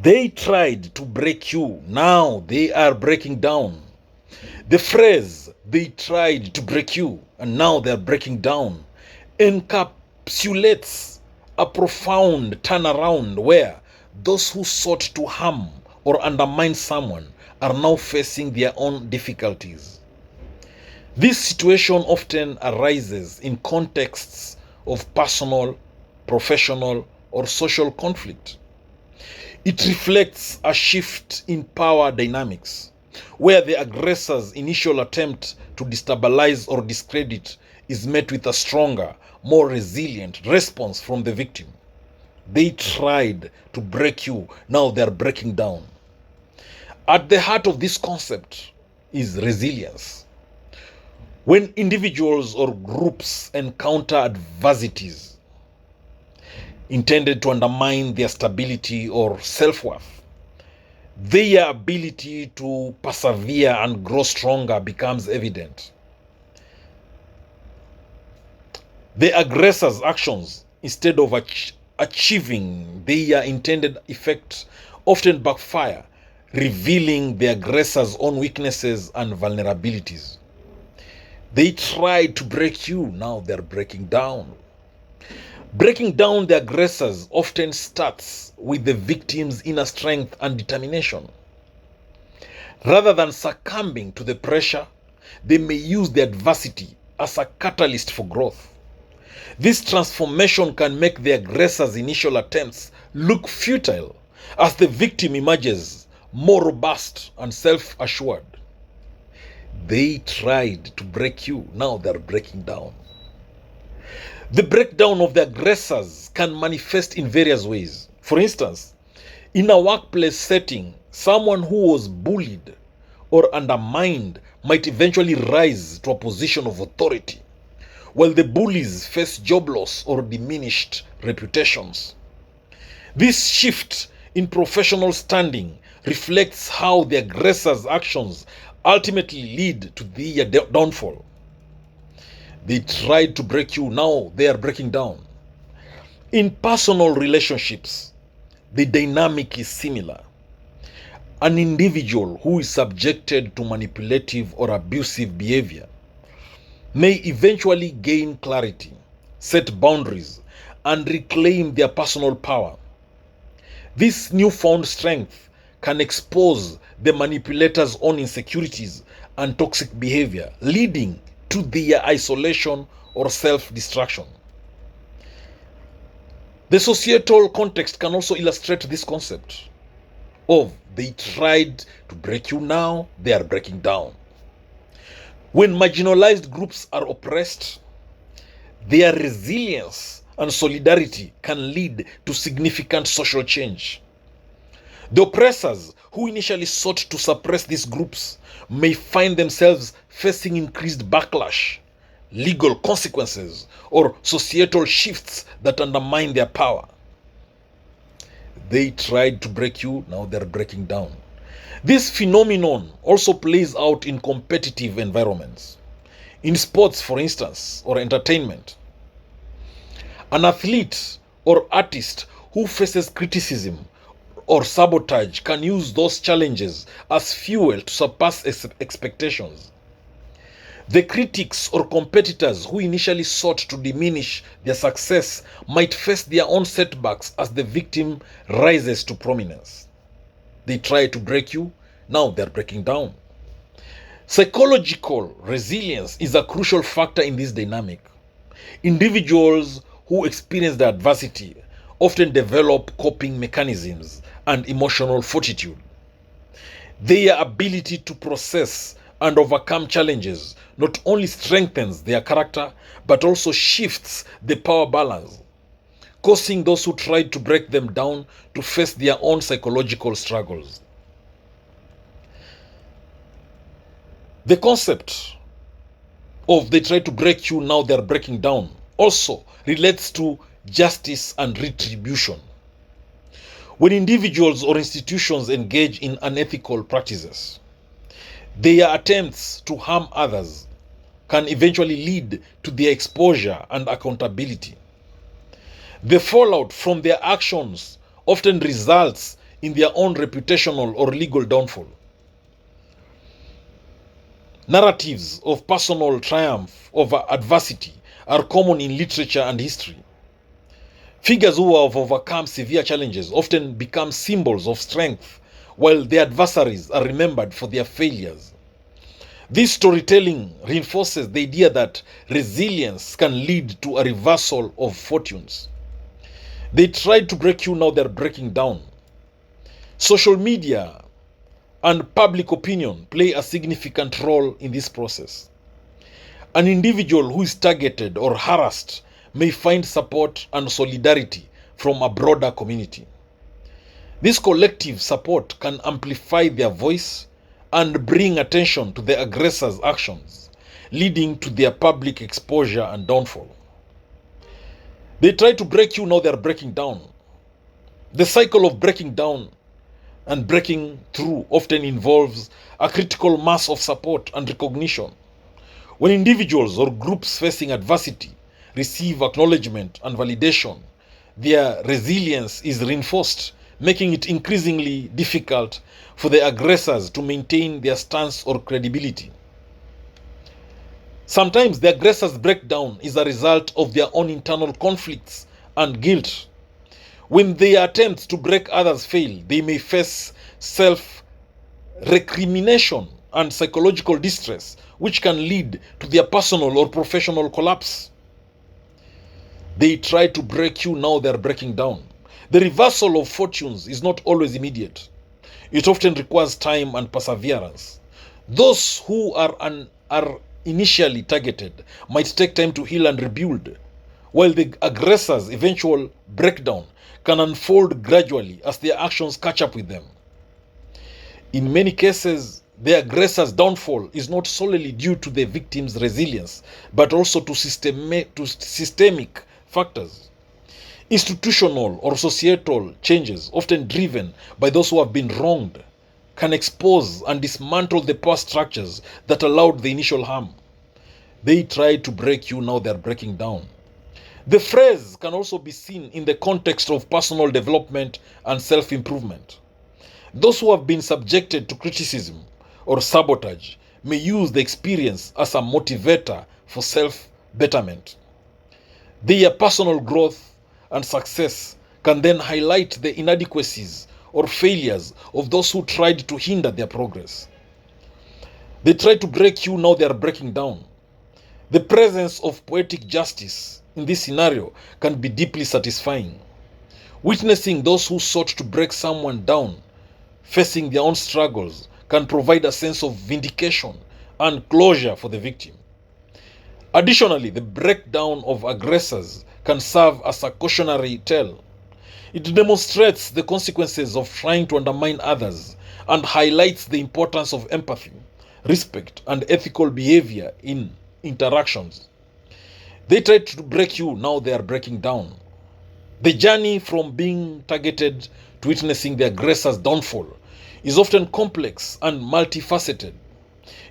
They tried to break you, now they are breaking down. The phrase, they tried to break you, and now they are breaking down, encapsulates a profound turnaround where those who sought to harm or undermine someone are now facing their own difficulties. This situation often arises in contexts of personal, professional, or social conflict. It reflects a shift in power dynamics, where the aggressor's initial attempt to destabilize or discredit is met with a stronger, more resilient response from the victim. They tried to break you, now they are breaking down. At the heart of this concept is resilience. When individuals or groups encounter adversities intended to undermine their stability or self-worth, their ability to persevere and grow stronger becomes evident. The aggressor's actions, instead of achieving their intended effect, often backfire, revealing the aggressor's own weaknesses and vulnerabilities. They tried to break you, now they're breaking down. Breaking down the aggressors often starts with the victim's inner strength and determination. Rather than succumbing to the pressure, they may use the adversity as a catalyst for growth. This transformation can make the aggressor's initial attempts look futile as the victim emerges more robust and self-assured. They tried to break you, now they're breaking down. The breakdown of the aggressors can manifest in various ways. For instance, in a workplace setting, someone who was bullied or undermined might eventually rise to a position of authority, while the bullies face job loss or diminished reputations. This shift in professional standing reflects how the aggressor's actions ultimately lead to their downfall. They tried to break you, now they are breaking down. In personal relationships, the dynamic is similar. An individual who is subjected to manipulative or abusive behavior may eventually gain clarity, set boundaries, and reclaim their personal power. This newfound strength can expose the manipulator's own insecurities and toxic behavior, leading to their isolation or self-destruction. The societal context can also illustrate this concept of they tried to break you, now they are breaking down. When marginalized groups are oppressed, their resilience and solidarity can lead to significant social change. The oppressors who initially sought to suppress these groups may find themselves facing increased backlash, legal consequences, or societal shifts that undermine their power. They tried to break you, now they're breaking down. This phenomenon also plays out in competitive environments. In sports, for instance, or entertainment. An athlete or artist who faces criticism or sabotage can use those challenges as fuel to surpass expectations. The critics or competitors who initially sought to diminish their success might face their own setbacks as the victim rises to prominence. They try to break you, now they're breaking down. Psychological resilience is a crucial factor in this dynamic. Individuals who experience the adversity often develop coping mechanisms and emotional fortitude. Their ability to process and overcome challenges not only strengthens their character, but also shifts the power balance, causing those who tried to break them down to face their own psychological struggles. The concept of they try to break you, now they're breaking down also relates to justice and retribution. When individuals or institutions engage in unethical practices, their attempts to harm others can eventually lead to their exposure and accountability. The fallout from their actions often results in their own reputational or legal downfall. Narratives of personal triumph over adversity are common in literature and history. Figures who have overcome severe challenges often become symbols of strength, while their adversaries are remembered for their failures. This storytelling reinforces the idea that resilience can lead to a reversal of fortunes. They tried to break you, now they're breaking down. Social media and public opinion play a significant role in this process. An individual who is targeted or harassed may find support and solidarity from a broader community. This collective support can amplify their voice and bring attention to the aggressor's actions, leading to their public exposure and downfall. They try to break you, now they're breaking down. The cycle of breaking down and breaking through often involves a critical mass of support and recognition. When individuals or groups facing adversity receive acknowledgement and validation, their resilience is reinforced, making it increasingly difficult for the aggressors to maintain their stance or credibility. Sometimes the aggressor's breakdown is a result of their own internal conflicts and guilt. When their attempts to break others fail, they may face self-recrimination and psychological distress, which can lead to their personal or professional collapse. They try to break you, now they're breaking down. The reversal of fortunes is not always immediate. It often requires time and perseverance. Those who are initially targeted might take time to heal and rebuild, while the aggressor's eventual breakdown can unfold gradually as their actions catch up with them. In many cases, the aggressor's downfall is not solely due to the victim's resilience, but also to systemic factors. Institutional or societal changes, often driven by those who have been wronged, can expose and dismantle the power structures that allowed the initial harm. They try to break you, now they're breaking down. The phrase can also be seen in the context of personal development and self-improvement. Those who have been subjected to criticism or sabotage may use the experience as a motivator for self-betterment. Their personal growth and success can then highlight the inadequacies or failures of those who tried to hinder their progress. They try to break you, now they are breaking down. The presence of poetic justice in this scenario can be deeply satisfying. Witnessing those who sought to break someone down facing their own struggles can provide a sense of vindication and closure for the victim. Additionally, the breakdown of aggressors can serve as a cautionary tale. It demonstrates the consequences of trying to undermine others and highlights the importance of empathy, respect, and ethical behavior in interactions. They tried to break you, now they are breaking down. The journey from being targeted to witnessing the aggressor's downfall is often complex and multifaceted.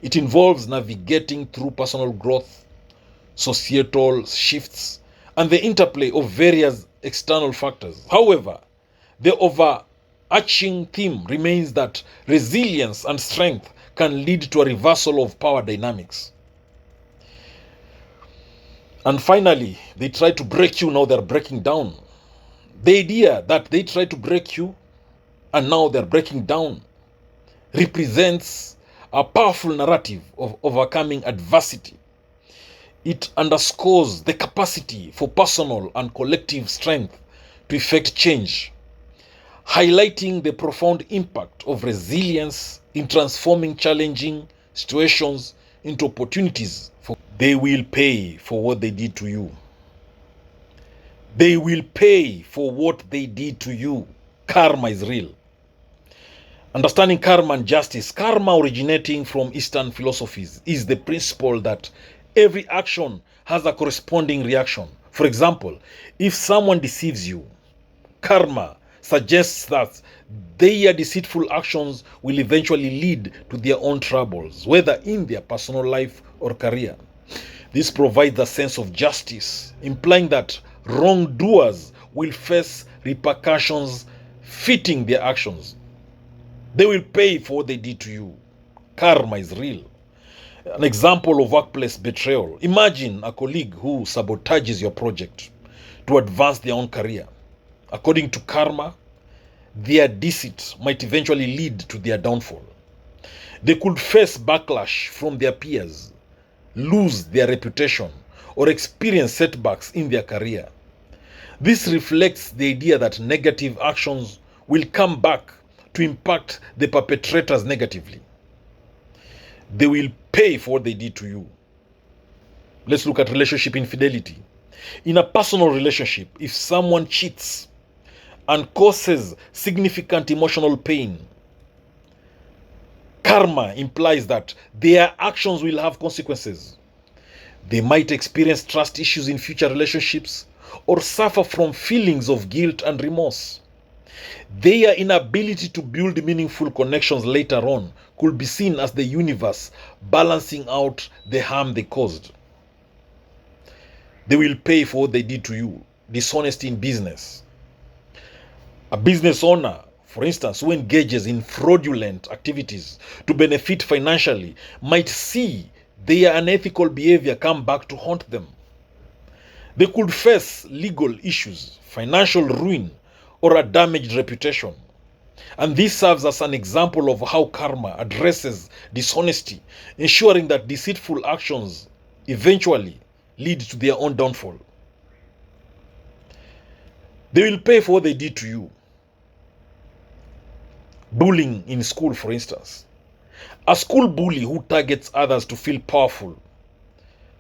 It involves navigating through personal growth, societal shifts, and the interplay of various external factors. However, the overarching theme remains that resilience and strength can lead to a reversal of power dynamics. And finally, they try to break you, now they're breaking down. The idea that they try to break you and now they're breaking down represents a powerful narrative of overcoming adversity. It underscores the capacity for personal and collective strength to effect change, highlighting the profound impact of resilience in transforming challenging situations into opportunities. They will pay for what they did to you. They will pay for what they did to you. Karma is real. Understanding karma and justice. Karma, originating from Eastern philosophies, is the principle that every action has a corresponding reaction. For example, if someone deceives you, karma suggests that their deceitful actions will eventually lead to their own troubles, whether in their personal life or career. This provides a sense of justice, implying that wrongdoers will face repercussions fitting their actions. They will pay for what they did to you. Karma is real. An example of workplace betrayal. Imagine a colleague who sabotages your project to advance their own career. According to karma, their deceit might eventually lead to their downfall. They could face backlash from their peers, lose their reputation, or experience setbacks in their career. This reflects the idea that negative actions will come back to impact the perpetrators negatively. They will pay for what they did to you. Let's look at relationship infidelity. In a personal relationship, if someone cheats and causes significant emotional pain, karma implies that their actions will have consequences. They might experience trust issues in future relationships or suffer from feelings of guilt and remorse. Their inability to build meaningful connections later on could be seen as the universe balancing out the harm they caused. They will pay for what they did to you. Dishonesty in business. A business owner, for instance, who engages in fraudulent activities to benefit financially, might see their unethical behavior come back to haunt them. They could face legal issues, financial ruin, or a damaged reputation. And this serves as an example of how karma addresses dishonesty, ensuring that deceitful actions eventually lead to their own downfall. They will pay for what they did to you. Bullying in school, for instance. A school bully who targets others to feel powerful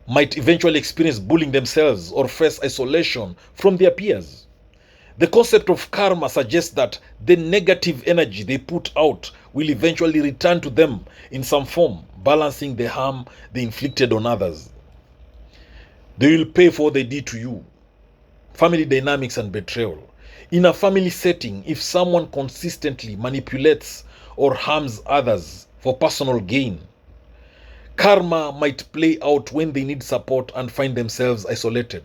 might eventually experience bullying themselves or face isolation from their peers. The concept of karma suggests that the negative energy they put out will eventually return to them in some form, balancing the harm they inflicted on others. They will pay for what they did to you. Family dynamics and betrayal. In a family setting, if someone consistently manipulates or harms others for personal gain, karma might play out when they need support and find themselves isolated.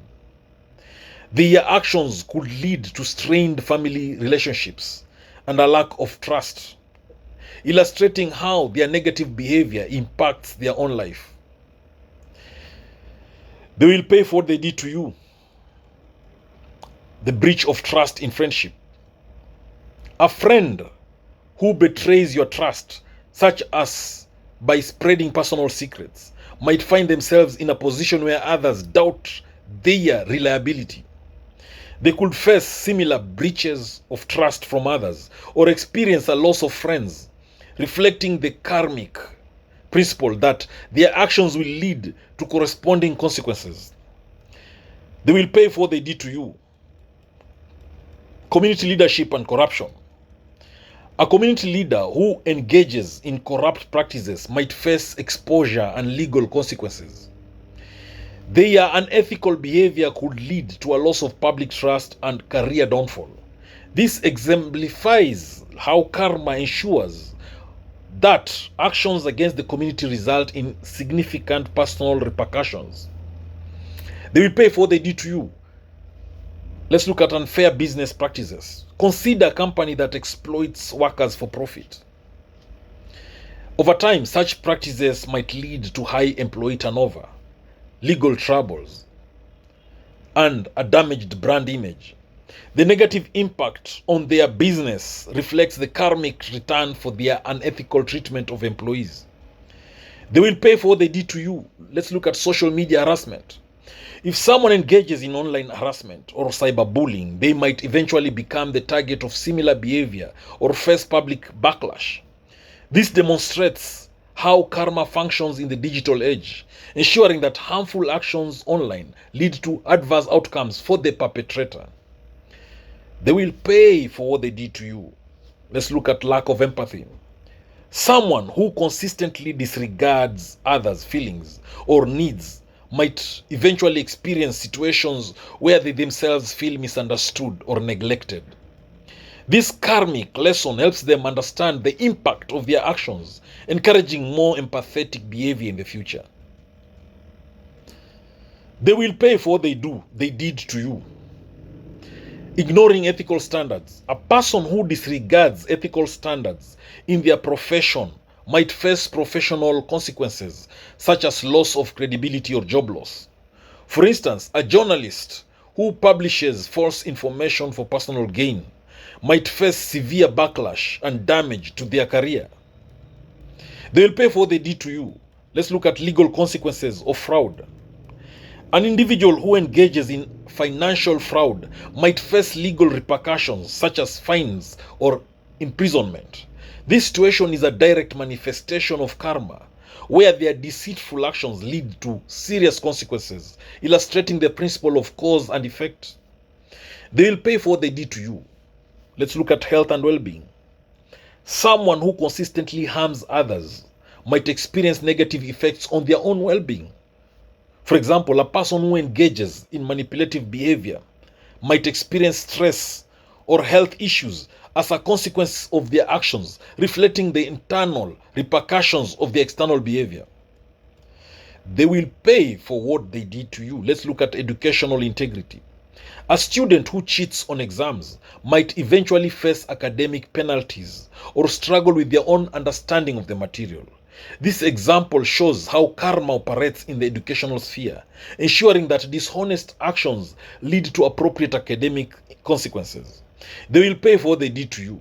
Their actions could lead to strained family relationships and a lack of trust, illustrating how their negative behavior impacts their own life. They will pay for what they did to you. The breach of trust in friendship. A friend who betrays your trust, such as by spreading personal secrets, might find themselves in a position where others doubt their reliability. They could face similar breaches of trust from others or experience a loss of friends, reflecting the karmic principle that their actions will lead to corresponding consequences. They will pay for what they did to you. Community leadership and corruption. A community leader who engages in corrupt practices might face exposure and legal consequences. Their unethical behavior could lead to a loss of public trust and career downfall. This exemplifies how karma ensures that actions against the community result in significant personal repercussions. They will pay for what they did to you. Let's look at unfair business practices. Consider a company that exploits workers for profit. Over time, such practices might lead to high employee turnover, legal troubles, and a damaged brand image. The negative impact on their business reflects the karmic return for their unethical treatment of employees. They will pay for what they did to you. Let's look at social media harassment. If someone engages in online harassment or cyberbullying, they might eventually become the target of similar behavior or face public backlash. This demonstrates how karma functions in the digital age, ensuring that harmful actions online lead to adverse outcomes for the perpetrator. They will pay for what they did to you. Let's look at lack of empathy. Someone who consistently disregards others' feelings or needs might eventually experience situations where they themselves feel misunderstood or neglected. This karmic lesson helps them understand the impact of their actions, encouraging more empathetic behavior in the future. They will pay for what they did to you. Ignoring ethical standards. A person who disregards ethical standards in their profession might face professional consequences such as loss of credibility or job loss. For instance, a journalist who publishes false information for personal gain might face severe backlash and damage to their career. They will pay for what they did to you. Let's look at legal consequences of fraud. An individual who engages in financial fraud might face legal repercussions such as fines or imprisonment. This situation is a direct manifestation of karma, where their deceitful actions lead to serious consequences, illustrating the principle of cause and effect. They will pay for what they did to you. Let's look at health and well-being. Someone who consistently harms others might experience negative effects on their own well-being. For example, a person who engages in manipulative behavior might experience stress or health issues as a consequence of their actions, reflecting the internal repercussions of the external behavior. They will pay for what they did to you. Let's look at educational integrity. A student who cheats on exams might eventually face academic penalties or struggle with their own understanding of the material. This example shows how karma operates in the educational sphere, ensuring that dishonest actions lead to appropriate academic consequences. They will pay for what they did to you.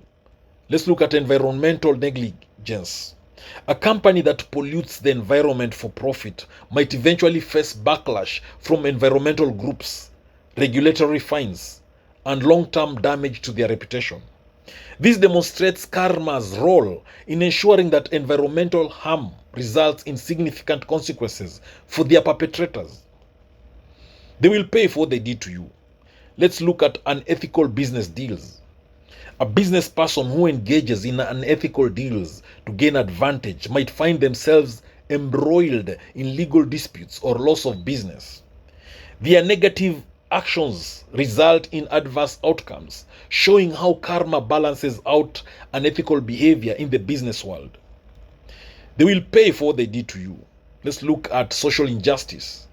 Let's look at environmental negligence. A company that pollutes the environment for profit might eventually face backlash from environmental groups, regulatory fines, and long-term damage to their reputation. This demonstrates karma's role in ensuring that environmental harm results in significant consequences for their perpetrators. They will pay for what they did to you. Let's look at unethical business deals. A business person who engages in unethical deals to gain advantage might find themselves embroiled in legal disputes or loss of business. Their negative actions result in adverse outcomes, showing how karma balances out unethical behavior in the business world. They will pay for what they did to you. Let's look at social injustice.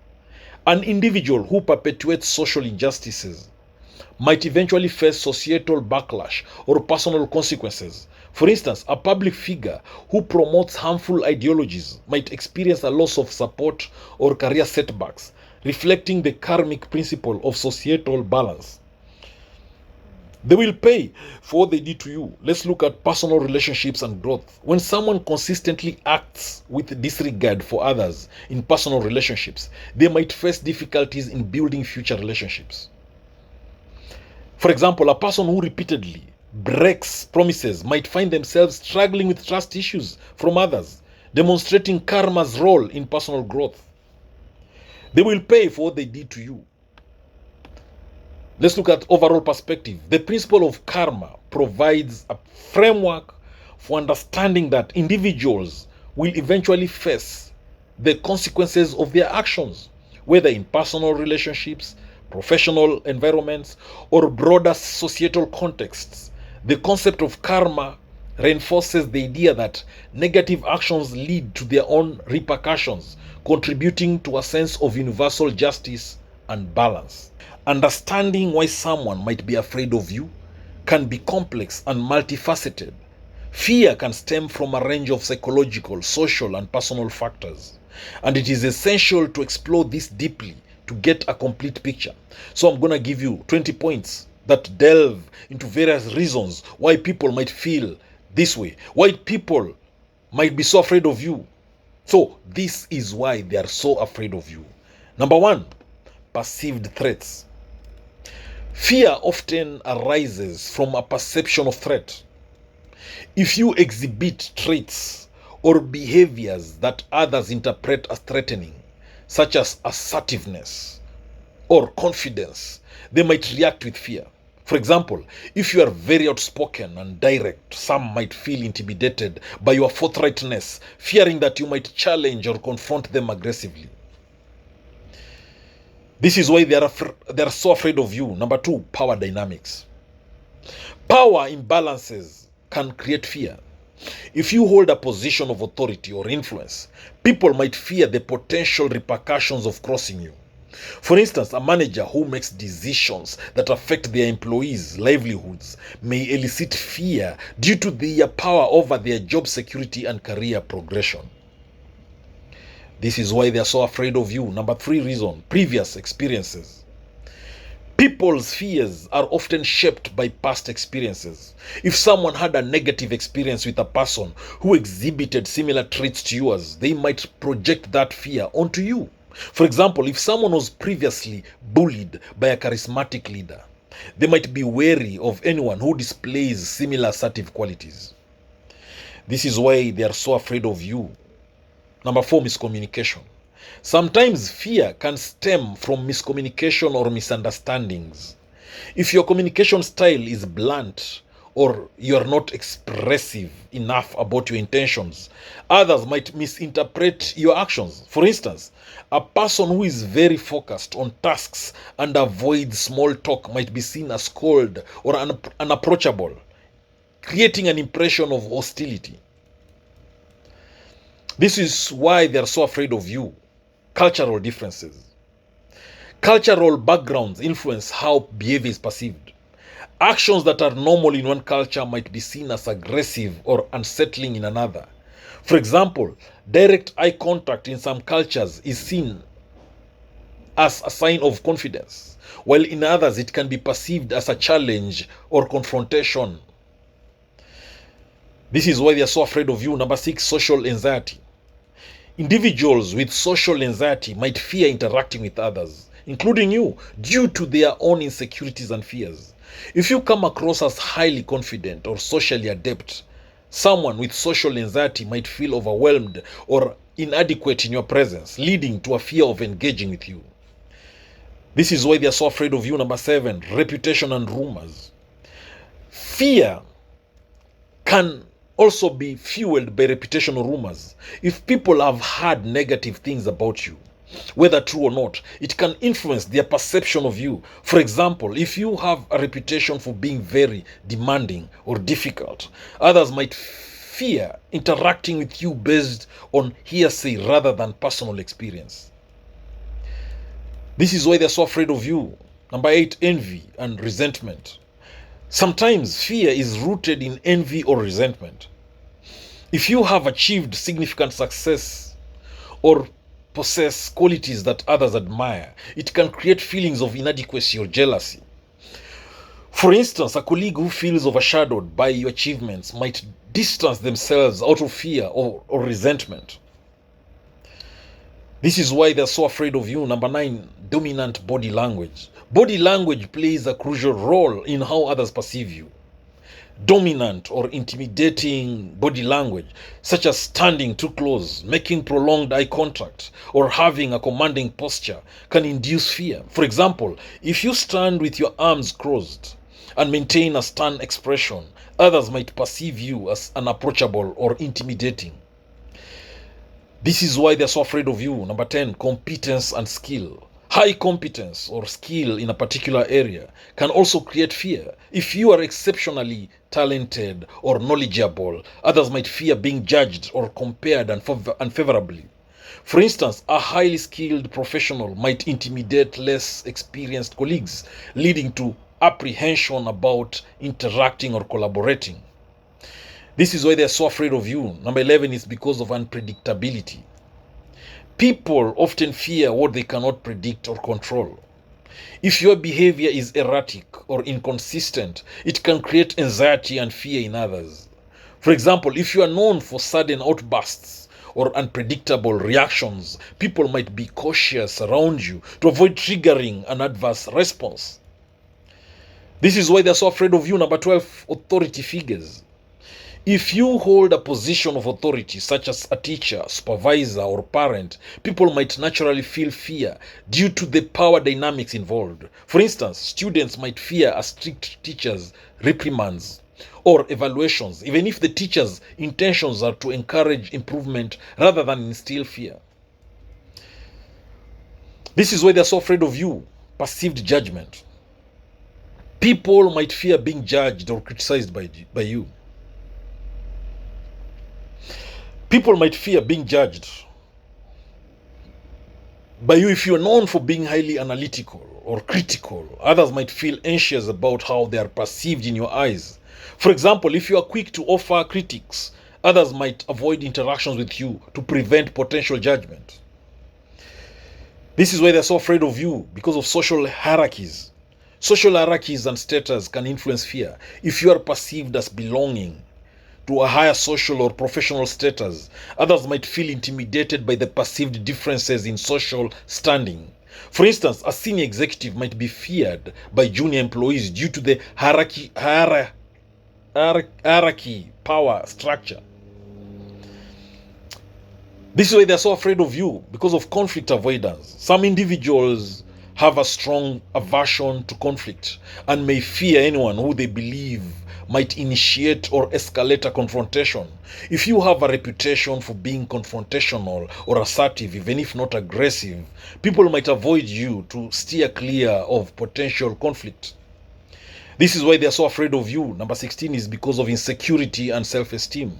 An individual who perpetuates social injustices might eventually face societal backlash or personal consequences. For instance, a public figure who promotes harmful ideologies might experience a loss of support or career setbacks, reflecting the karmic principle of societal balance. They will pay for what they did to you. Let's look at personal relationships and growth. When someone consistently acts with disregard for others in personal relationships, they might face difficulties in building future relationships. For example, a person who repeatedly breaks promises might find themselves struggling with trust issues from others, demonstrating karma's role in personal growth. They will pay for what they did to you. Let's look at overall perspective. The principle of karma provides a framework for understanding that individuals will eventually face the consequences of their actions, whether in personal relationships, professional environments, or broader societal contexts. The concept of karma reinforces the idea that negative actions lead to their own repercussions, contributing to a sense of universal justice and balance. Understanding why someone might be afraid of you can be complex and multifaceted. Fear can stem from a range of psychological, social, and personal factors, and it is essential to explore this deeply to get a complete picture. So I'm going to give you 20 points that delve into various reasons why people might feel this way, why people might be so afraid of you. So this is why they are so afraid of you. Number one, perceived threats. Fear often arises from a perception of threat. If you exhibit traits or behaviors that others interpret as threatening, such as assertiveness or confidence, they might react with fear. For example, if you are very outspoken and direct, some might feel intimidated by your forthrightness, fearing that you might challenge or confront them aggressively. This is why they are so afraid of you. Number two, power dynamics. Power imbalances can create fear. If you hold a position of authority or influence, people might fear the potential repercussions of crossing you. For instance, a manager who makes decisions that affect their employees' livelihoods may elicit fear due to their power over their job security and career progression. This is why they are so afraid of you. Number 3 reason, previous experiences. People's fears are often shaped by past experiences. If someone had a negative experience with a person who exhibited similar traits to yours, they might project that fear onto you. For example, if someone was previously bullied by a charismatic leader, they might be wary of anyone who displays similar assertive qualities. This is why they are so afraid of you. Number 4, miscommunication. Sometimes fear can stem from miscommunication or misunderstandings. If your communication style is blunt or you are not expressive enough about your intentions, others might misinterpret your actions. For instance, a person who is very focused on tasks and avoids small talk might be seen as cold or unapproachable, creating an impression of hostility. This is why they are so afraid of you. Cultural differences. Cultural backgrounds influence how behavior is perceived. Actions that are normal in one culture might be seen as aggressive or unsettling in another. For example, direct eye contact in some cultures is seen as a sign of confidence, while in others it can be perceived as a challenge or confrontation. This is why they are so afraid of you. Number 6, social anxiety. Individuals with social anxiety might fear interacting with others, including you, due to their own insecurities and fears. If you come across as highly confident or socially adept, someone with social anxiety might feel overwhelmed or inadequate in your presence, leading to a fear of engaging with you. This is why they are so afraid of you. Number 7, reputation and rumors. Fear can also be fueled by reputational rumors. If people have heard negative things about you, whether true or not, it can influence their perception of you. For example, if you have a reputation for being very demanding or difficult, others might fear interacting with you based on hearsay rather than personal experience. This is why they're so afraid of you. Number 8, envy and resentment. Sometimes fear is rooted in envy or resentment. If you have achieved significant success or possess qualities that others admire, it can create feelings of inadequacy or jealousy. For instance, a colleague who feels overshadowed by your achievements might distance themselves out of fear or resentment. This is why they're so afraid of you. Number 9, dominant body language. Body language plays a crucial role in how others perceive you. Dominant or intimidating body language, such as standing too close, making prolonged eye contact, or having a commanding posture, can induce fear. For example, if you stand with your arms crossed and maintain a stern expression, others might perceive you as unapproachable or intimidating. This is why they're so afraid of you. Number 10, competence and skill. High competence or skill in a particular area can also create fear. If you are exceptionally talented or knowledgeable, others might fear being judged or compared unfavorably. For instance, a highly skilled professional might intimidate less experienced colleagues, leading to apprehension about interacting or collaborating. This is why they're so afraid of you. Number 11 is because of unpredictability. People often fear what they cannot predict or control. If your behavior is erratic or inconsistent, it can create anxiety and fear in others. For example, if you are known for sudden outbursts or unpredictable reactions, people might be cautious around you to avoid triggering an adverse response. This is why they're so afraid of you. Number 12, authority figures. If you hold a position of authority, such as a teacher, supervisor, or parent, people might naturally feel fear due to the power dynamics involved. For instance, students might fear a strict teacher's reprimands or evaluations, even if the teacher's intentions are to encourage improvement rather than instill fear. This is why they're so afraid of you. Perceived judgment. People might fear being judged or criticized by you. People might fear being judged By you, if you're known for being highly analytical or critical, others might feel anxious about how they are perceived in your eyes. For example, if you are quick to offer critiques, others might avoid interactions with you to prevent potential judgment. This is why they're so afraid of you, because of social hierarchies. Social hierarchies and status can influence fear. If you are perceived as belonging to a higher social or professional status, others might feel intimidated by the perceived differences in social standing. For instance, a senior executive might be feared by junior employees due to the hierarchy power structure. This is why they're so afraid of you, because of conflict avoidance. Some individuals have a strong aversion to conflict and may fear anyone who they believe might initiate or escalate a confrontation. If you have a reputation for being confrontational or assertive, even if not aggressive, people might avoid you to steer clear of potential conflict. This is why they are so afraid of you. Number 16 is because of insecurity and self-esteem.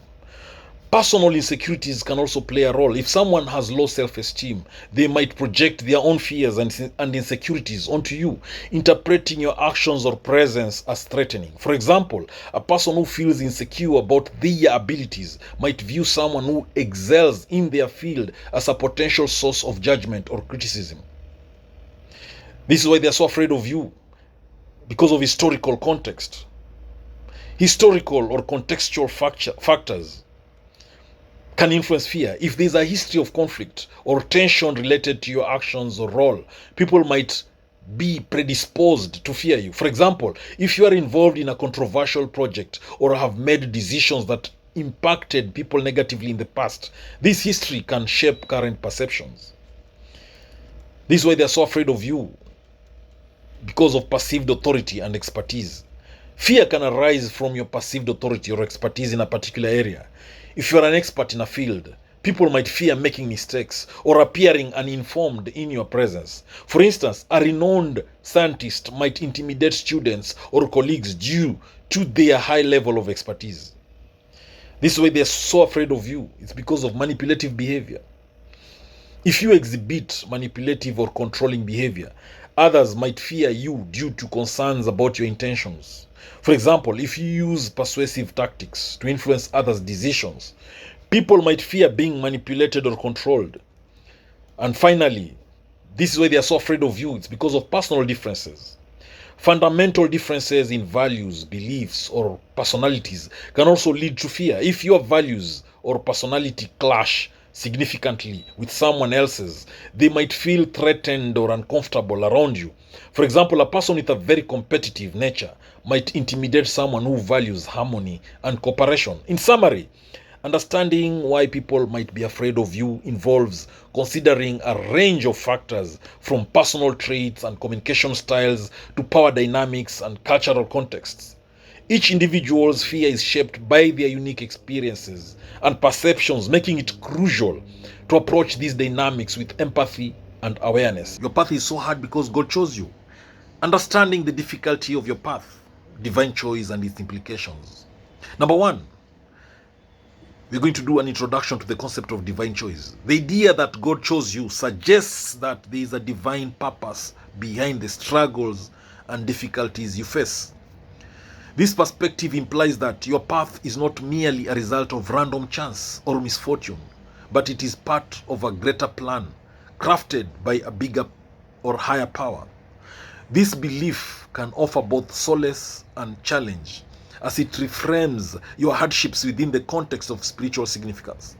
Personal insecurities can also play a role. If someone has low self-esteem, they might project their own fears and insecurities onto you, interpreting your actions or presence as threatening. For example, a person who feels insecure about their abilities might view someone who excels in their field as a potential source of judgment or criticism. This is why they are so afraid of you, because of historical context. Historical or contextual factors can influence fear. If there's a history of conflict or tension related to your actions or role, people might be predisposed to fear you. For example, if you are involved in a controversial project or have made decisions that impacted people negatively in the past, this history can shape current perceptions. This is why they're so afraid of you, because of perceived authority and expertise. Fear can arise from your perceived authority or expertise in a particular area. If you are an expert in a field, people might fear making mistakes or appearing uninformed in your presence. For instance, a renowned scientist might intimidate students or colleagues due to their high level of expertise. This is why they're so afraid of you. It's because of manipulative behavior. If you exhibit manipulative or controlling behavior, others might fear you due to concerns about your intentions. For example, if you use persuasive tactics to influence others' decisions, people might fear being manipulated or controlled. And finally, this is why they are so afraid of you. It's because of personal differences. Fundamental differences in values, beliefs, or personalities can also lead to fear. If your values or personality clash significantly with someone else's, they might feel threatened or uncomfortable around you. For example, a person with a very competitive nature might intimidate someone who values harmony and cooperation. In summary, understanding why people might be afraid of you involves considering a range of factors, from personal traits and communication styles to power dynamics and cultural contexts. Each individual's fear is shaped by their unique experiences and perceptions, making it crucial to approach these dynamics with empathy and awareness. Your path is so hard because God chose you. Understanding the difficulty of your path, divine choice, and its implications. Number one, we're going to do an introduction to the concept of divine choice. The idea that God chose you suggests that there is a divine purpose behind the struggles and difficulties you face. This perspective implies that your path is not merely a result of random chance or misfortune, but it is part of a greater plan crafted by a bigger or higher power. This belief can offer both solace and challenge, as it reframes your hardships within the context of spiritual significance.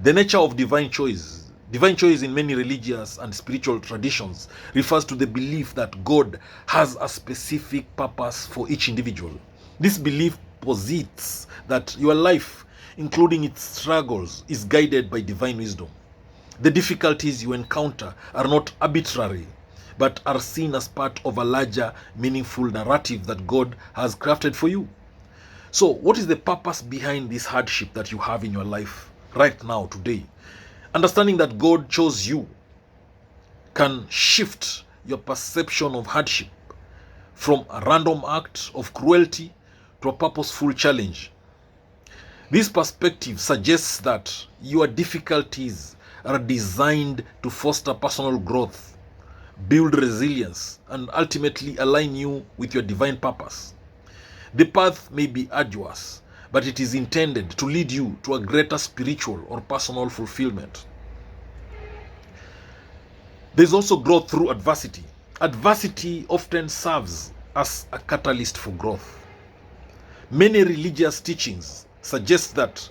The nature of divine choice. Divine choice in many religious and spiritual traditions refers to the belief that God has a specific purpose for each individual. This belief posits that your life, including its struggles, is guided by divine wisdom. The difficulties you encounter are not arbitrary, but are seen as part of a larger, meaningful narrative that God has crafted for you. So, what is the purpose behind this hardship that you have in your life right now, today? Understanding that God chose you can shift your perception of hardship from a random act of cruelty to a purposeful challenge. This perspective suggests that your difficulties are designed to foster personal growth, build resilience, and ultimately align you with your divine purpose. The path may be arduous, but it is intended to lead you to a greater spiritual or personal fulfillment. There's also growth through adversity. Adversity often serves as a catalyst for growth. Many religious teachings suggest that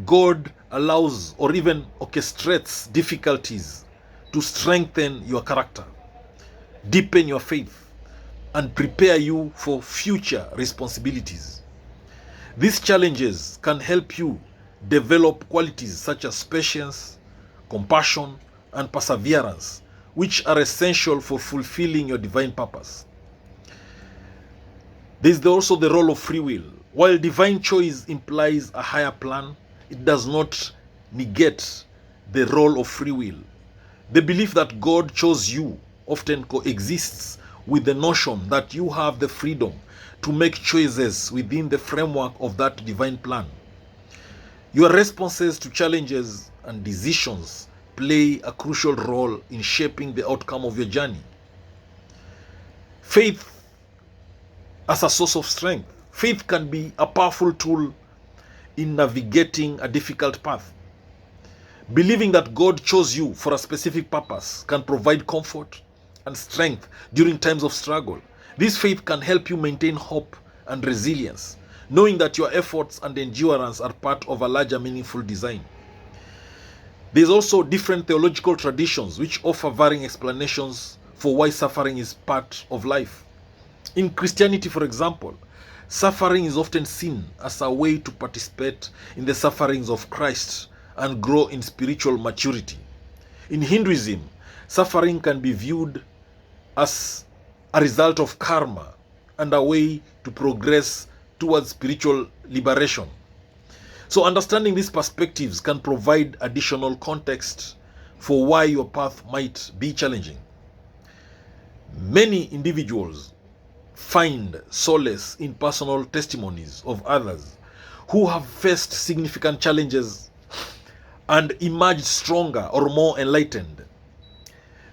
God allows or even orchestrates difficulties to strengthen your character, deepen your faith, and prepare you for future responsibilities. These challenges can help you develop qualities such as patience, compassion, and perseverance, which are essential for fulfilling your divine purpose. There is also the role of free will. While divine choice implies a higher plan, it does not negate the role of free will. The belief that God chose you often coexists with the notion that you have the freedom to make choices within the framework of that divine plan. Your responses to challenges and decisions play a crucial role in shaping the outcome of your journey. Faith as a source of strength. Faith can be a powerful tool in navigating a difficult path. Believing that God chose you for a specific purpose can provide comfort and strength during times of struggle. This faith can help you maintain hope and resilience, knowing that your efforts and endurance are part of a larger meaningful design. There's also different theological traditions which offer varying explanations for why suffering is part of life. In Christianity, for example, suffering is often seen as a way to participate in the sufferings of Christ and grow in spiritual maturity. In Hinduism, suffering can be viewed as a result of karma and a way to progress towards spiritual liberation. So understanding these perspectives can provide additional context for why your path might be challenging. Many individuals find solace in personal testimonies of others who have faced significant challenges and emerged stronger or more enlightened.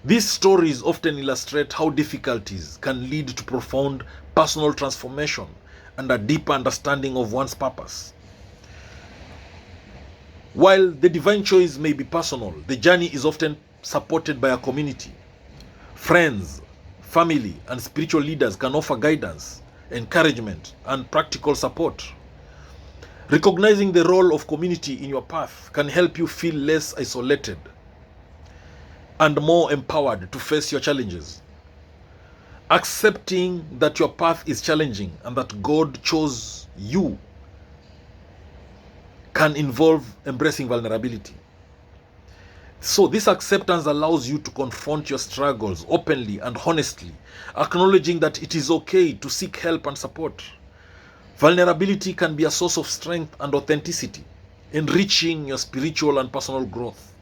These stories often illustrate how difficulties can lead to profound personal transformation and a deeper understanding of one's purpose. While the divine choice may be personal, the journey is often supported by a community. Friends, family, and spiritual leaders can offer guidance, encouragement, and practical support. Recognizing the role of community in your path can help you feel less isolated and more empowered to face your challenges. Accepting that your path is challenging and that God chose you can involve embracing vulnerability. So this acceptance allows you to confront your struggles openly and honestly, acknowledging that it is okay to seek help and support. Vulnerability can be a source of strength and authenticity, enriching your spiritual and personal growth.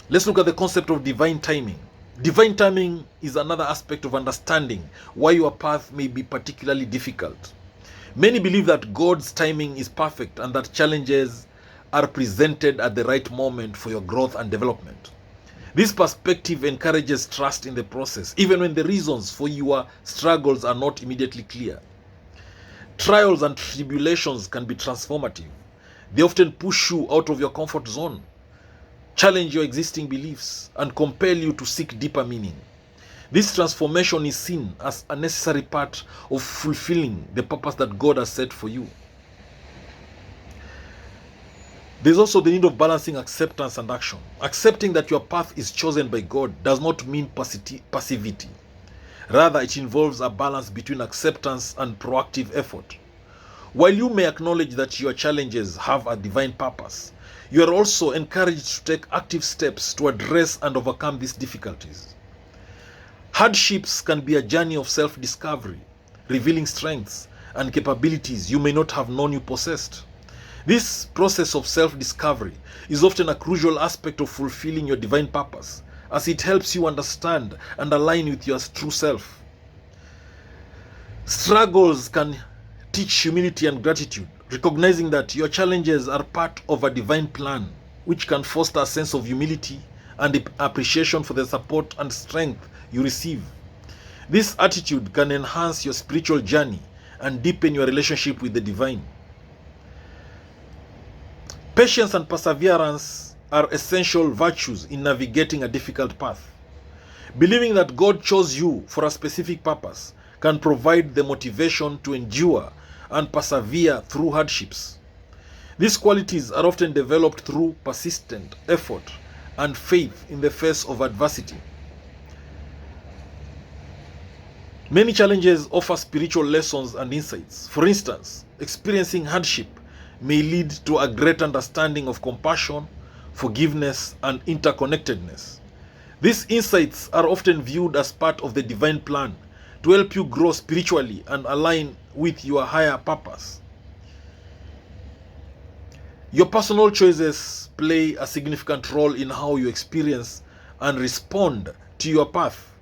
Let's look at the concept of divine timing. Divine timing is another aspect of understanding why your path may be particularly difficult. Many believe that God's timing is perfect and that challenges are presented at the right moment for your growth and development. This perspective encourages trust in the process, even when the reasons for your struggles are not immediately clear. Trials and tribulations can be transformative. They often push you out of your comfort zone, challenge your existing beliefs, and compel you to seek deeper meaning. This transformation is seen as a necessary part of fulfilling the purpose that God has set for you. There's also the need of balancing acceptance and action. Accepting that your path is chosen by God does not mean passivity. Rather, it involves a balance between acceptance and proactive effort. While you may acknowledge that your challenges have a divine purpose, you are also encouraged to take active steps to address and overcome these difficulties. Hardships can be a journey of self-discovery, revealing strengths and capabilities you may not have known you possessed. This process of self-discovery is often a crucial aspect of fulfilling your divine purpose, as it helps you understand and align with your true self. Struggles can teach humility and gratitude, recognizing that your challenges are part of a divine plan which can foster a sense of humility and appreciation for the support and strength you receive. This attitude can enhance your spiritual journey and deepen your relationship with the divine. Patience and perseverance are essential virtues in navigating a difficult path. Believing that God chose you for a specific purpose can provide the motivation to endure and persevere through hardships. These qualities are often developed through persistent effort and faith in the face of adversity. Many challenges offer spiritual lessons and insights. For instance, experiencing hardship may lead to a great understanding of compassion, forgiveness, and interconnectedness. These insights are often viewed as part of the divine plan to help you grow spiritually and align with your higher purpose. Your personal choices play a significant role in how you experience and respond to your path.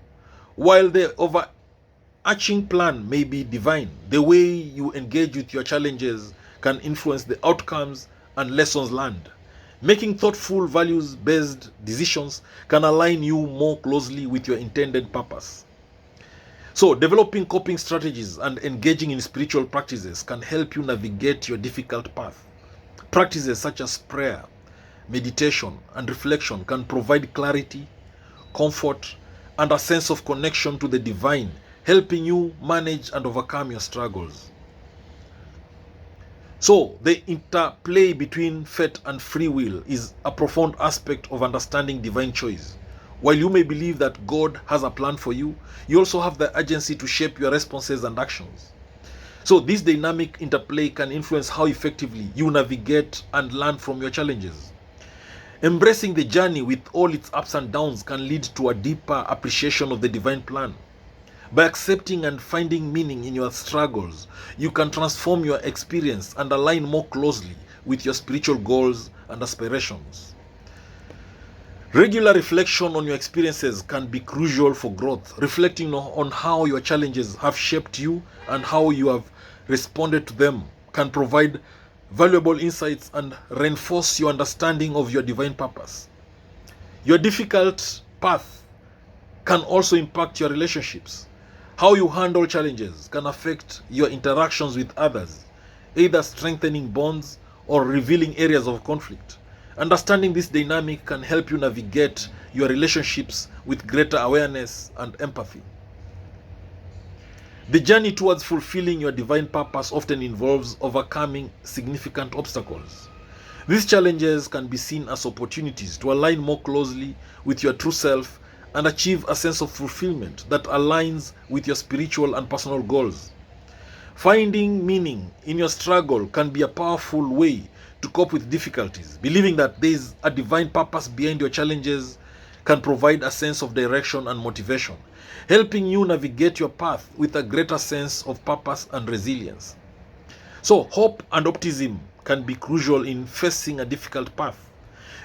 While the overarching plan may be divine, the way you engage with your challenges can influence the outcomes and lessons learned. Making thoughtful, values-based decisions can align you more closely with your intended purpose. So, developing coping strategies and engaging in spiritual practices can help you navigate your difficult path. Practices such as prayer, meditation, and reflection can provide clarity, comfort, and a sense of connection to the divine, helping you manage and overcome your struggles. So, the interplay between fate and free will is a profound aspect of understanding divine choice. While you may believe that God has a plan for you, you also have the agency to shape your responses and actions. So, this dynamic interplay can influence how effectively you navigate and learn from your challenges. Embracing the journey with all its ups and downs can lead to a deeper appreciation of the divine plan. By accepting and finding meaning in your struggles, you can transform your experience and align more closely with your spiritual goals and aspirations. Regular reflection on your experiences can be crucial for growth. Reflecting on how your challenges have shaped you and how you have responded to them can provide valuable insights and reinforce your understanding of your divine purpose. Your difficult path can also impact your relationships. How you handle challenges can affect your interactions with others, either strengthening bonds or revealing areas of conflict. Understanding this dynamic can help you navigate your relationships with greater awareness and empathy. The journey towards fulfilling your divine purpose often involves overcoming significant obstacles. These challenges can be seen as opportunities to align more closely with your true self and achieve a sense of fulfillment that aligns with your spiritual and personal goals. Finding meaning in your struggle can be a powerful way to cope with difficulties. Believing that there is a divine purpose behind your challenges can provide a sense of direction and motivation, helping you navigate your path with a greater sense of purpose and resilience. So, hope and optimism can be crucial in facing a difficult path.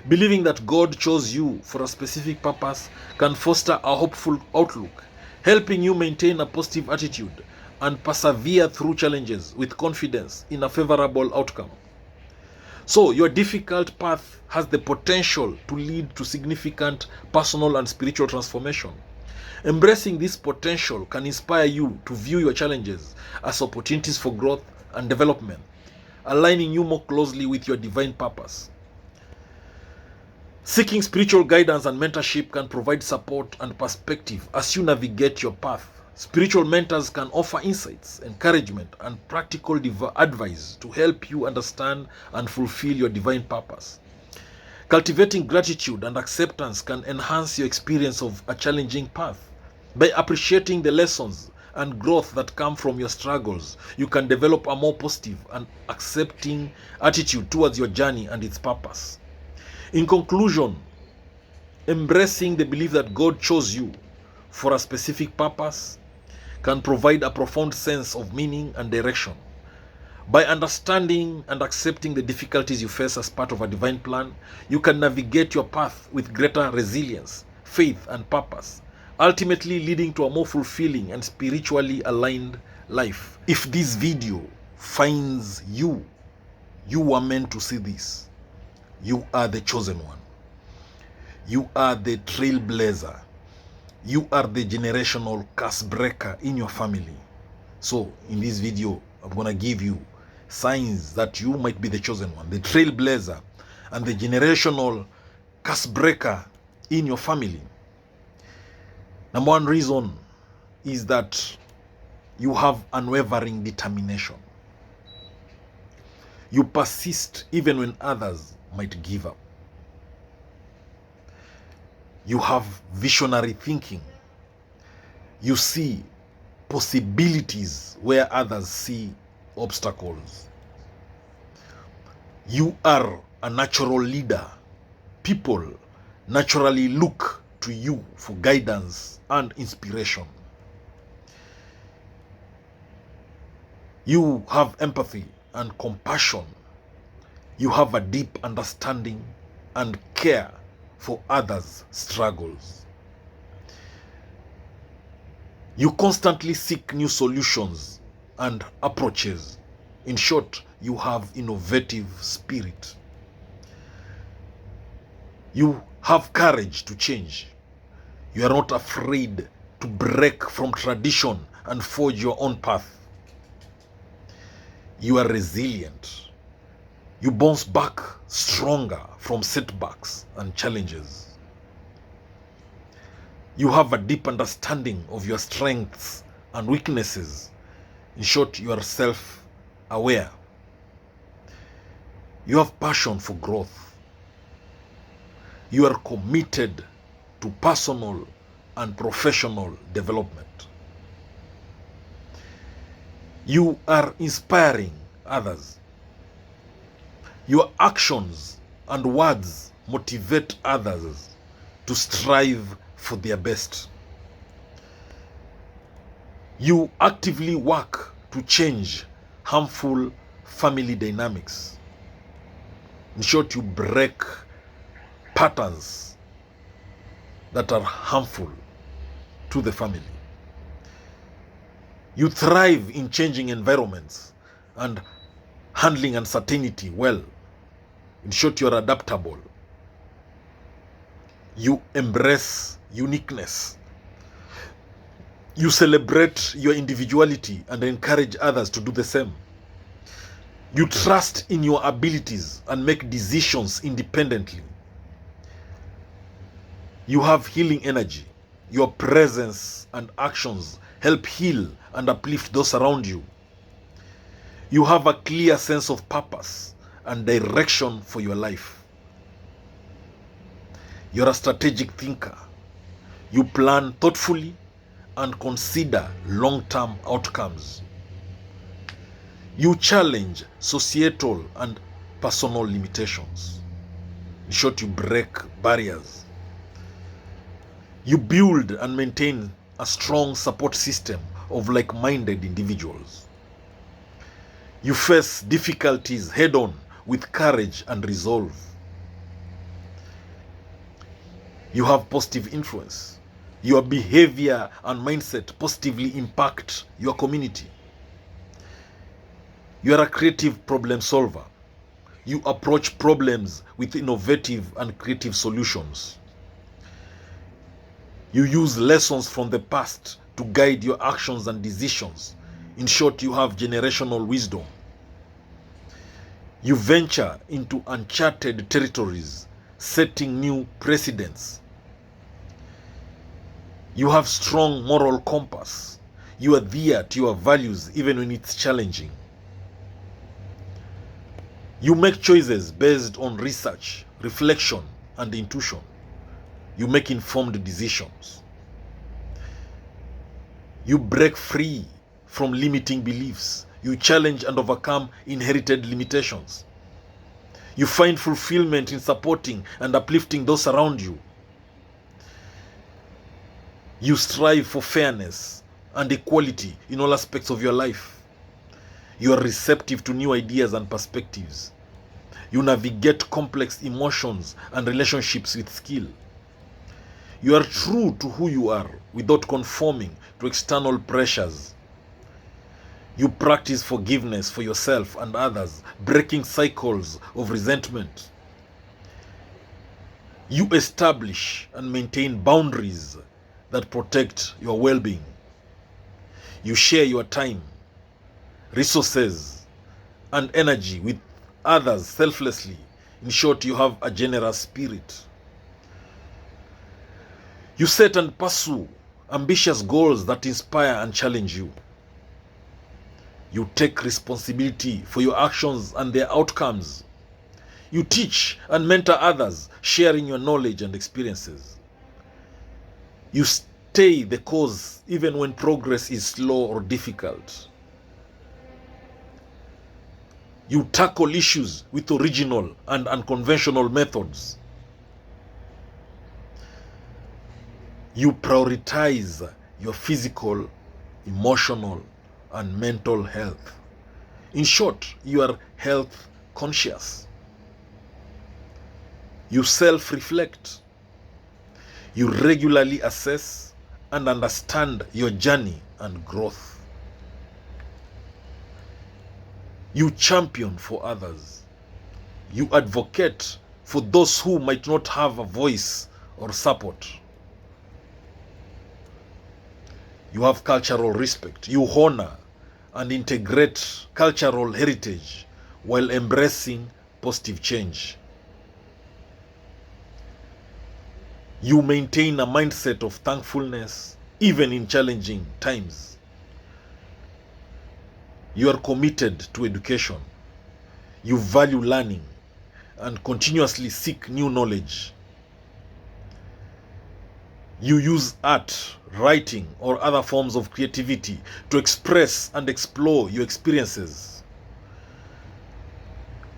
Believing that God chose you for a specific purpose can foster a hopeful outlook, helping you maintain a positive attitude and persevere through challenges with confidence in a favorable outcome. So, your difficult path has the potential to lead to significant personal and spiritual transformation. Embracing this potential can inspire you to view your challenges as opportunities for growth and development, aligning you more closely with your divine purpose. Seeking spiritual guidance and mentorship can provide support and perspective as you navigate your path. Spiritual mentors can offer insights, encouragement, and practical advice to help you understand and fulfill your divine purpose. Cultivating gratitude and acceptance can enhance your experience of a challenging path. By appreciating the lessons and growth that come from your struggles, you can develop a more positive and accepting attitude towards your journey and its purpose. In conclusion, embracing the belief that God chose you for a specific purpose can provide a profound sense of meaning and direction. By understanding and accepting the difficulties you face as part of a divine plan, you can navigate your path with greater resilience, faith, and purpose, ultimately leading to a more fulfilling and spiritually aligned life. If this video finds you, you were meant to see this. You are the chosen one. You are the trailblazer. You are the generational curse breaker in your family. So in this video, I'm going to give you signs that you might be the chosen one, the trailblazer, and the generational curse breaker in your family. Number one reason is that you have unwavering determination. You persist even when others might give up. You have visionary thinking. You see possibilities where others see obstacles. You are a natural leader. People naturally look to you for guidance and inspiration. You have empathy and compassion. You have a deep understanding and care for others' struggles. You constantly seek new solutions and approaches. In short, you have innovative spirit. You have courage to change. You are not afraid to break from tradition and forge your own path. You are resilient. You bounce back stronger from setbacks and challenges. You have a deep understanding of your strengths and weaknesses. In short, you are self-aware. You have passion for growth. You are committed to personal and professional development. You are inspiring others. Your actions and words motivate others to strive for their best. You actively work to change harmful family dynamics. In short, you break patterns that are harmful to the family. You thrive in changing environments and handling uncertainty well. In short, you are adaptable. You embrace uniqueness. You celebrate your individuality and encourage others to do the same. You trust in your abilities and make decisions independently. You have healing energy. Your presence and actions help heal and uplift those around you. You have a clear sense of purpose and direction for your life. You're a strategic thinker. You plan thoughtfully and consider long-term outcomes. You challenge societal and personal limitations. In short, you break barriers. You build and maintain a strong support system of like-minded individuals. You face difficulties head-on with courage and resolve. You have positive influence. Your behavior and mindset positively impact your community. You are a creative problem solver. You approach problems with innovative and creative solutions. You use lessons from the past to guide your actions and decisions. In short, you have generational wisdom. You venture into uncharted territories, setting new precedents. You have strong moral compass. You adhere to your values even when it's challenging. You make choices based on research, reflection, and intuition. You make informed decisions. You break free from limiting beliefs. You challenge and overcome inherited limitations. You find fulfillment in supporting and uplifting those around you. You strive for fairness and equality in all aspects of your life. You are receptive to new ideas and perspectives. You navigate complex emotions and relationships with skill. You are true to who you are without conforming to external pressures. You practice forgiveness for yourself and others, breaking cycles of resentment. You establish and maintain boundaries that protect your well-being. You share your time, resources, and energy with others selflessly. In short, you have a generous spirit. You set and pursue ambitious goals that inspire and challenge you. You take responsibility for your actions and their outcomes. You teach and mentor others, sharing your knowledge and experiences. You stay the course even when progress is slow or difficult. You tackle issues with original and unconventional methods. You prioritize your physical, emotional, and mental health. In short, you are health conscious. You self-reflect. You regularly assess and understand your journey and growth. You champion for others. You advocate for those who might not have a voice or support. You have cultural respect. You honor and integrate cultural heritage while embracing positive change. You maintain a mindset of thankfulness even in challenging times. You are committed to education. You value learning and continuously seek new knowledge. You use art, writing, or other forms of creativity to express and explore your experiences.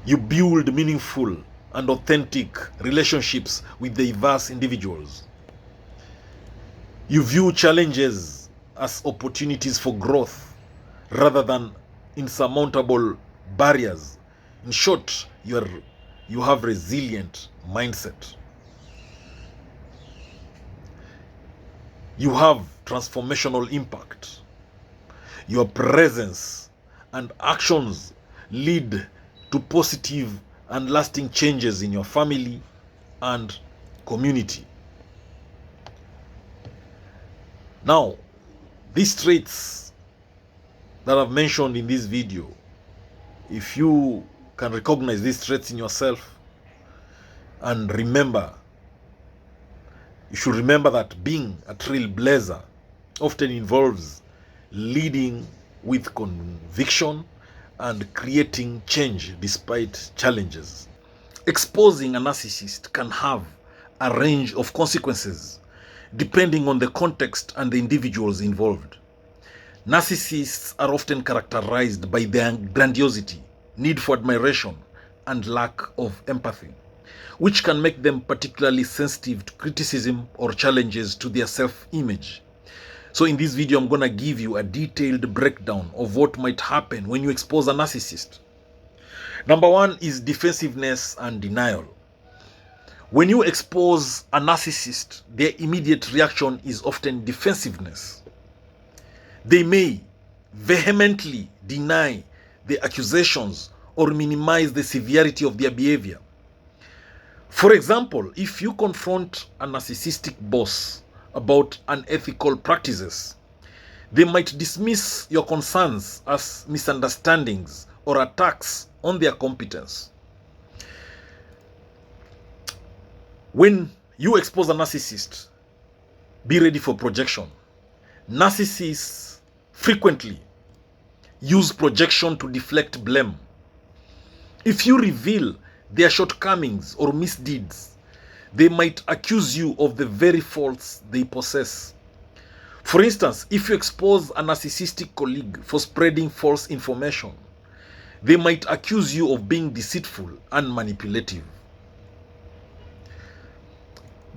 You build meaningful and authentic relationships with diverse individuals. You view challenges as opportunities for growth rather than insurmountable barriers. In short, you have resilient mindset. You have transformational impact. Your presence and actions lead to positive and lasting changes in your family and community. Now, these traits that I've mentioned in this video, if you can recognize these traits in yourself and remember, you should remember that being a trailblazer often involves leading with conviction and creating change despite challenges. Exposing a narcissist can have a range of consequences depending on the context and the individuals involved. Narcissists are often characterized by their grandiosity, need for admiration, and lack of empathy, which can make them particularly sensitive to criticism or challenges to their self-image. So in this video, I'm going to give you a detailed breakdown of what might happen when you expose a narcissist. Number one is defensiveness and denial. When you expose a narcissist, their immediate reaction is often defensiveness. They may vehemently deny the accusations or minimize the severity of their behavior. For example, if you confront a narcissistic boss about unethical practices, they might dismiss your concerns as misunderstandings or attacks on their competence. When you expose a narcissist, be ready for projection. Narcissists frequently use projection to deflect blame. If you reveal their shortcomings or misdeeds, they might accuse you of the very faults they possess. For instance, if you expose a narcissistic colleague for spreading false information, they might accuse you of being deceitful and manipulative.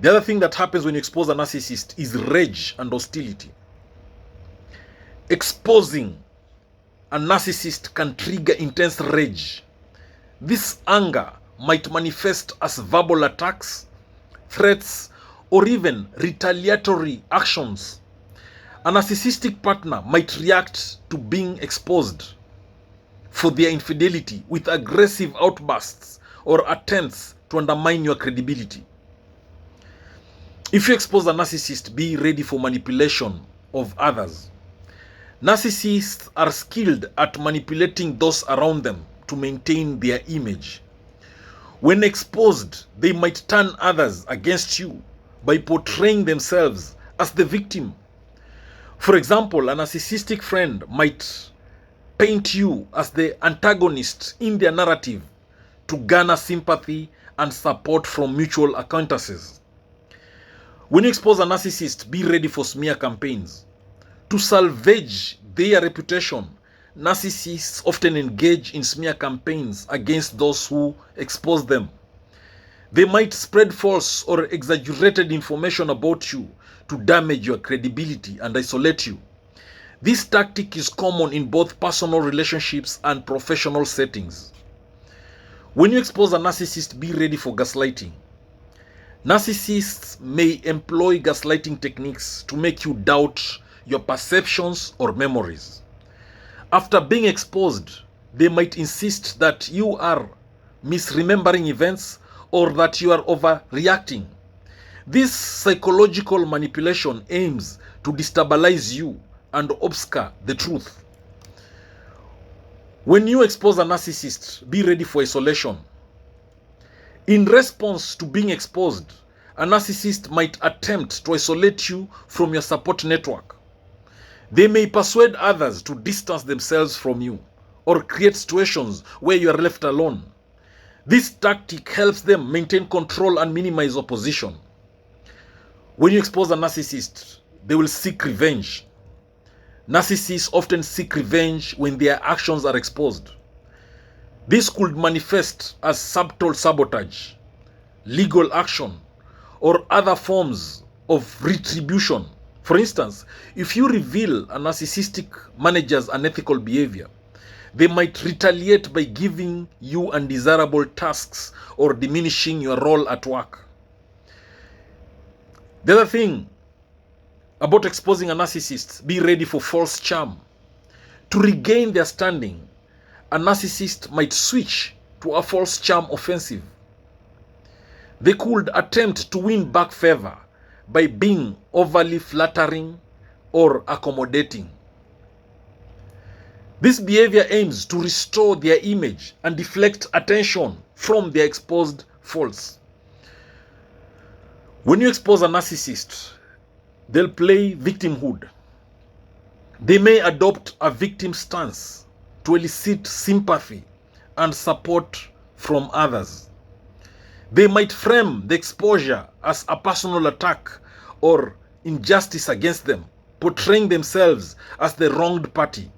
The other thing that happens when you expose a narcissist is rage and hostility. Exposing a narcissist can trigger intense rage. This anger might manifest as verbal attacks, threats, or even retaliatory actions. A narcissistic partner might react to being exposed for their infidelity with aggressive outbursts or attempts to undermine your credibility. If you expose a narcissist, be ready for manipulation of others. Narcissists are skilled at manipulating those around them to maintain their image. When exposed, they might turn others against you by portraying themselves as the victim. For example, a narcissistic friend might paint you as the antagonist in their narrative to garner sympathy and support from mutual acquaintances. When you expose a narcissist, be ready for smear campaigns. To salvage their reputation, narcissists often engage in smear campaigns against those who expose them. They might spread false or exaggerated information about you to damage your credibility and isolate you. This tactic is common in both personal relationships and professional settings. When you expose a narcissist, be ready for gaslighting. Narcissists may employ gaslighting techniques to make you doubt your perceptions or memories. After being exposed, they might insist that you are misremembering events or that you are overreacting. This psychological manipulation aims to destabilize you and obscure the truth. When you expose a narcissist, be ready for isolation. In response to being exposed, a narcissist might attempt to isolate you from your support network. They may persuade others to distance themselves from you or create situations where you are left alone. This tactic helps them maintain control and minimize opposition. When you expose a narcissist, they will seek revenge. Narcissists often seek revenge when their actions are exposed. This could manifest as subtle sabotage, legal action, or other forms of retribution. For instance, if you reveal a narcissistic manager's unethical behavior, they might retaliate by giving you undesirable tasks or diminishing your role at work. The other thing about exposing a narcissist, be ready for false charm. To regain their standing, a narcissist might switch to a false charm offensive. They could attempt to win back favor by being overly flattering or accommodating. This behavior aims to restore their image and deflect attention from their exposed faults. When you expose a narcissist, they'll play victimhood. They may adopt a victim stance to elicit sympathy and support from others. They might frame the exposure as a personal attack or injustice against them, portraying themselves as the wronged party.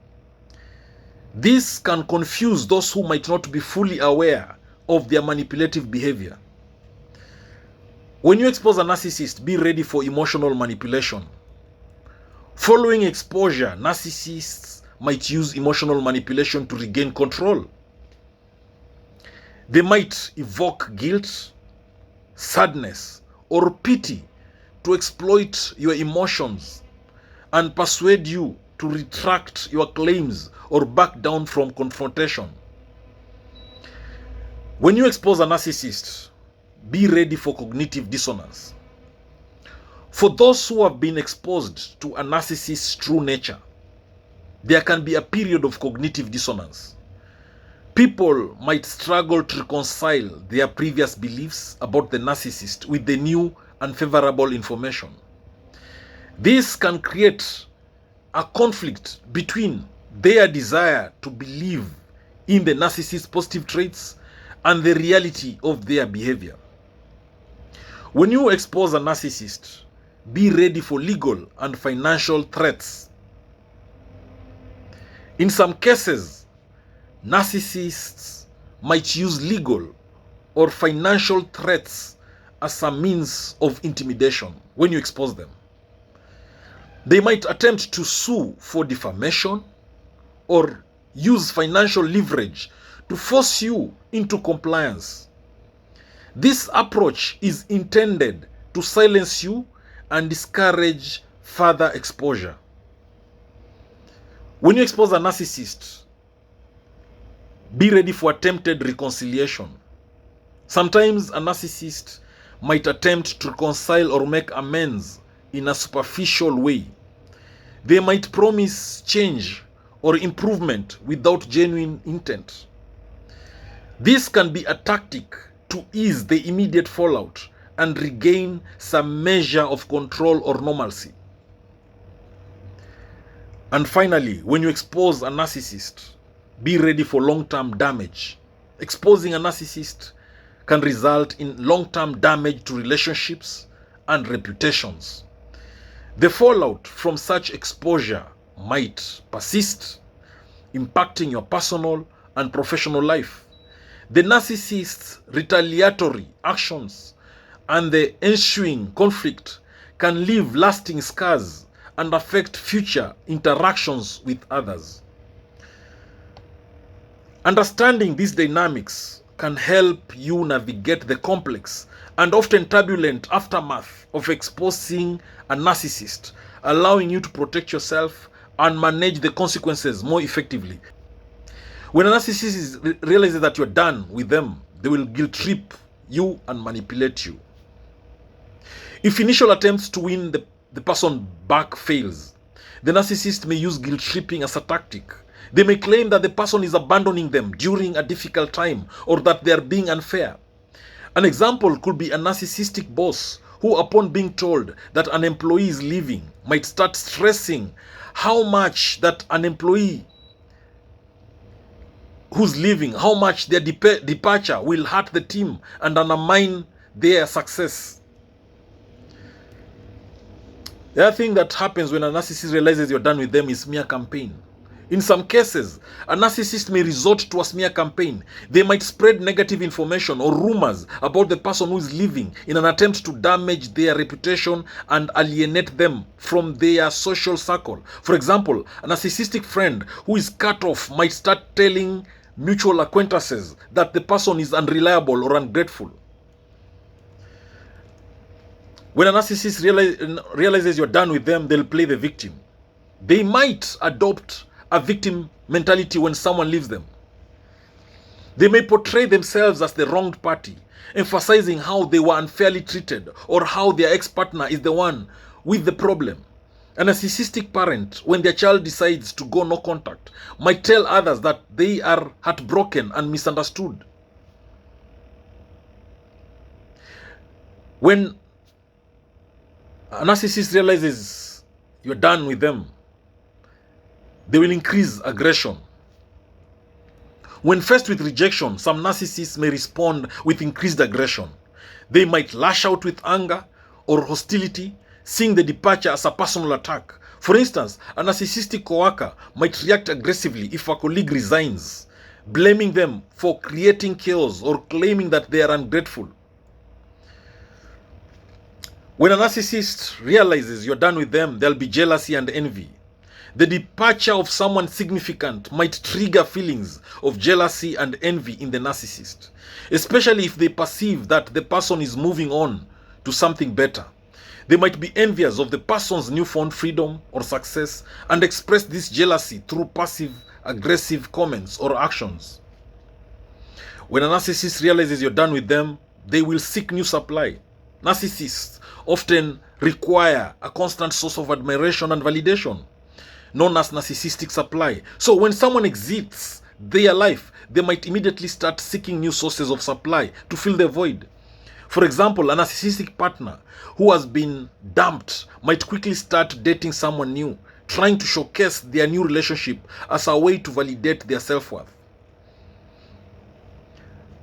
This can confuse those who might not be fully aware of their manipulative behavior. When you expose a narcissist, be ready for emotional manipulation. Following exposure, narcissists might use emotional manipulation to regain control. They might evoke guilt, sadness, or pity to exploit your emotions and persuade you to retract your claims or back down from confrontation. When you expose a narcissist, be ready for cognitive dissonance. For those who have been exposed to a narcissist's true nature, there can be a period of cognitive dissonance. People might struggle to reconcile their previous beliefs about the narcissist with the new unfavorable information. This can create a conflict between their desire to believe in the narcissist's positive traits and the reality of their behavior. When you expose a narcissist, be ready for legal and financial threats. In some cases, narcissists might use legal or financial threats as a means of intimidation when you expose them. They might attempt to sue for defamation or use financial leverage to force you into compliance. This approach is intended to silence you and discourage further exposure. When you expose a narcissist, be ready for attempted reconciliation. Sometimes a narcissist might attempt to reconcile or make amends in a superficial way. They might promise change or improvement without genuine intent. This can be a tactic to ease the immediate fallout and regain some measure of control or normalcy. And finally, when you expose a narcissist, be ready for long-term damage. Exposing a narcissist can result in long-term damage to relationships and reputations. The fallout from such exposure might persist, impacting your personal and professional life. The narcissist's retaliatory actions and the ensuing conflict can leave lasting scars and affect future interactions with others. Understanding these dynamics can help you navigate the complex and often turbulent aftermath of exposing a narcissist, allowing you to protect yourself and manage the consequences more effectively. When a narcissist realizes that you're done with them, they will guilt trip you and manipulate you. If initial attempts to win the person back fails, the narcissist may use guilt tripping as a tactic. They may claim that the person is abandoning them during a difficult time or that they are being unfair. An example could be a narcissistic boss who, upon being told that an employee is leaving, might start stressing how much that an employee who's leaving, how much their departure will hurt the team and undermine their success. The other thing that happens when a narcissist realizes you're done with them is smear campaign. In some cases, a narcissist may resort to a smear campaign. They might spread negative information or rumors about the person who is leaving in an attempt to damage their reputation and alienate them from their social circle. For example, a narcissistic friend who is cut off might start telling mutual acquaintances that the person is unreliable or ungrateful. When a narcissist realizes you're done with them, they'll play the victim. They might adopt a victim mentality when someone leaves them. They may portray themselves as the wronged party, emphasizing how they were unfairly treated or how their ex-partner is the one with the problem. A narcissistic parent, when their child decides to go no contact, might tell others that they are heartbroken and misunderstood. When a narcissist realizes you're done with them, they will increase aggression. When faced with rejection, some narcissists may respond with increased aggression. They might lash out with anger or hostility, seeing the departure as a personal attack. For instance, a narcissistic coworker might react aggressively if a colleague resigns, blaming them for creating chaos or claiming that they are ungrateful. When a narcissist realizes you're done with them, there'll be jealousy and envy. The departure of someone significant might trigger feelings of jealousy and envy in the narcissist, especially if they perceive that the person is moving on to something better. They might be envious of the person's newfound freedom or success and express this jealousy through passive-aggressive comments or actions. When a narcissist realizes you're done with them, they will seek new supply. Narcissists often require a constant source of admiration and validation, known as narcissistic supply. So when someone exits their life, they might immediately start seeking new sources of supply to fill the void. For example, a narcissistic partner who has been dumped might quickly start dating someone new, trying to showcase their new relationship as a way to validate their self-worth.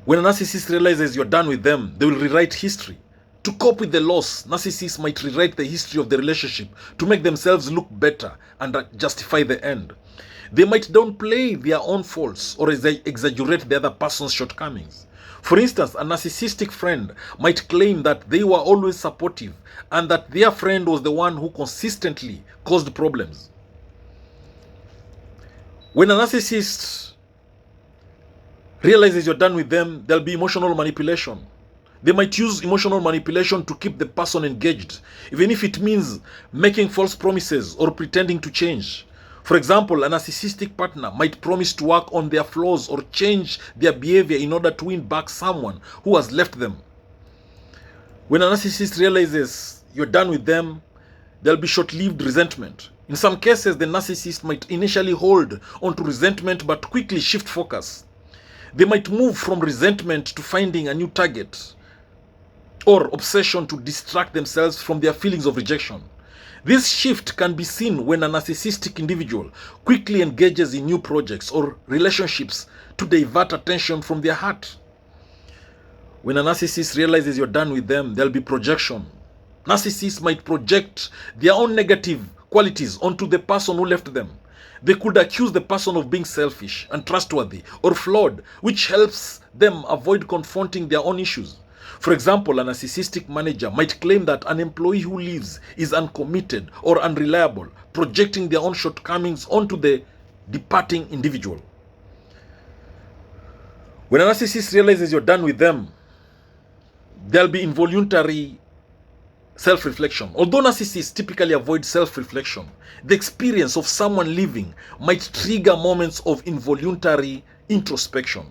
When a narcissist realizes you're done with them, they will rewrite history. To cope with the loss, narcissists might rewrite the history of the relationship to make themselves look better and justify the end. They might downplay their own faults or exaggerate the other person's shortcomings. For instance, a narcissistic friend might claim that they were always supportive and that their friend was the one who consistently caused problems. When a narcissist realizes you're done with them, there'll be emotional manipulation. They might use emotional manipulation to keep the person engaged, even if it means making false promises or pretending to change. For example, a narcissistic partner might promise to work on their flaws or change their behavior in order to win back someone who has left them. When a narcissist realizes you're done with them, there'll be short-lived resentment. In some cases, the narcissist might initially hold onto resentment but quickly shift focus. They might move from resentment to finding a new target or obsession to distract themselves from their feelings of rejection. This shift can be seen when a narcissistic individual quickly engages in new projects or relationships to divert attention from their heart. When a narcissist realizes you're done with them, there'll be projection. Narcissists might project their own negative qualities onto the person who left them. They could accuse the person of being selfish, untrustworthy, or flawed, which helps them avoid confronting their own issues. For example, a narcissistic manager might claim that an employee who leaves is uncommitted or unreliable, projecting their own shortcomings onto the departing individual. When a narcissist realizes you're done with them, there'll be involuntary self-reflection. Although narcissists typically avoid self-reflection, the experience of someone leaving might trigger moments of involuntary introspection.